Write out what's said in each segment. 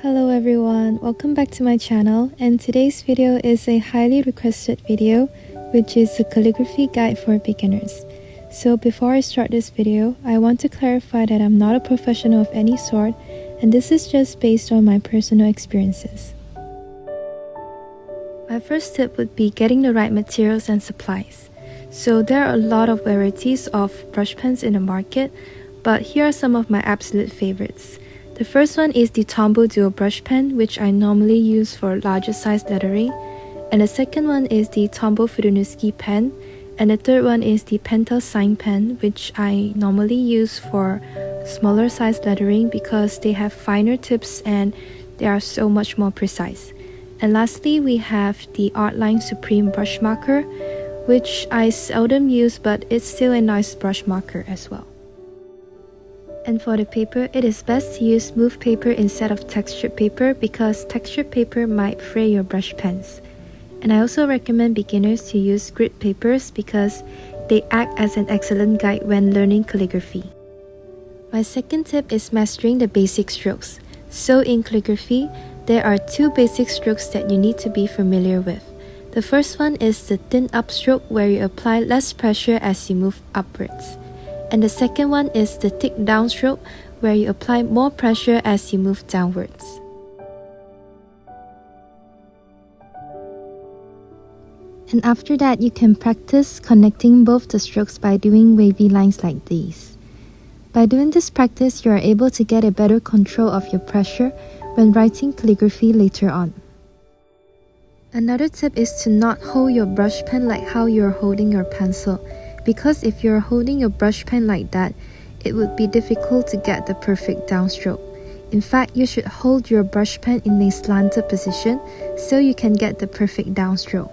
Hello everyone, welcome back to my channel, and today's video is a highly requested video which is a calligraphy guide for beginners. So before I start this video, I want to clarify that I'm not a professional of any sort, and this is just based on my personal experiences. My first tip would be getting the right materials and supplies. So there are a lot of varieties of brush pens in the market, but here are some of my absolute favorites. The first one is the Tombow dual brush pen, which I normally use for larger size lettering, and the second one is the Tombow fudenosuke pen, and the third one is the pentel sign pen, which I normally use for smaller size lettering because they have finer tips and they are so much more precise. And lastly, we have the Artline Supreme brush marker, which I seldom use, but it's still a nice brush marker as well. And for the paper, it is best to use smooth paper instead of textured paper because textured paper might fray your brush pens. And I also recommend beginners to use grit papers because they act as an excellent guide when learning calligraphy. My second tip is mastering the basic strokes. So in calligraphy, there are two basic strokes that you need to be familiar with. The first one is the thin up stroke where you apply less pressure as you move upwards. And the second one is the thick downstroke where you apply more pressure as you move downwards. And after that, you can practice connecting both the strokes by doing wavy lines like these. By doing this practice, you are able to get a better control of your pressure when writing calligraphy later on. Another tip is to not hold your brush pen like how you're holding your pencil, because if you're holding your brush pen like that, it would be difficult to get the perfect downstroke. In fact, you should hold your brush pen in a slanted position so you can get the perfect downstroke.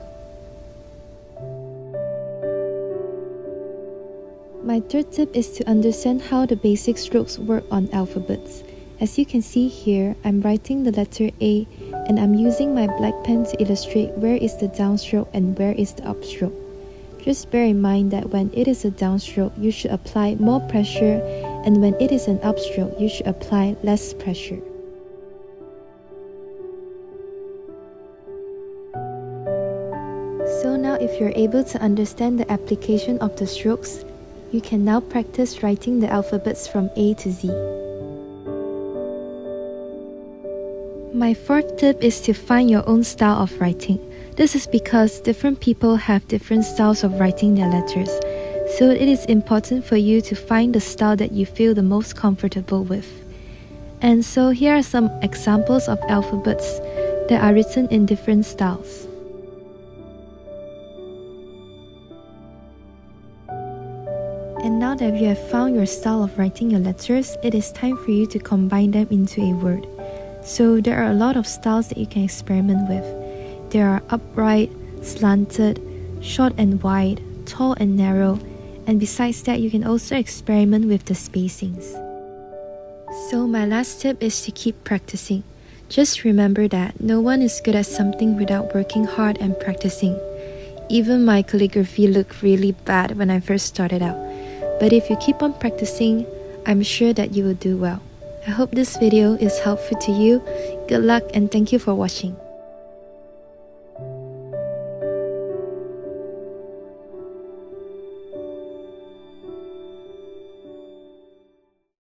My third tip is to understand how the basic strokes work on alphabets. As you can see here, I'm writing the letter A and I'm using my black pen to illustrate where is the downstroke and where is the upstroke. Just bear in mind that when it is a downstroke, you should apply more pressure, and when it is an upstroke, you should apply less pressure. So now if you're able to understand the application of the strokes, you can now practice writing the alphabets from A to Z. My fourth tip is to find your own style of writing. This is because different people have different styles of writing their letters, so it is important for you to find the style that you feel the most comfortable with. And so here are some examples of alphabets that are written in different styles. And now that you have found your style of writing your letters, it is time for you to combine them into a word. So there are a lot of styles that you can experiment with. There are upright, slanted, short and wide, tall and narrow, and besides that, you can also experiment with the spacings. So my last tip is to keep practicing. Just remember that no one is good at something without working hard and practicing. Even my calligraphy looked really bad when I first started out. But if you keep on practicing, I'm sure that you will do well. I hope this video is helpful to you. Good luck and thank you for watching.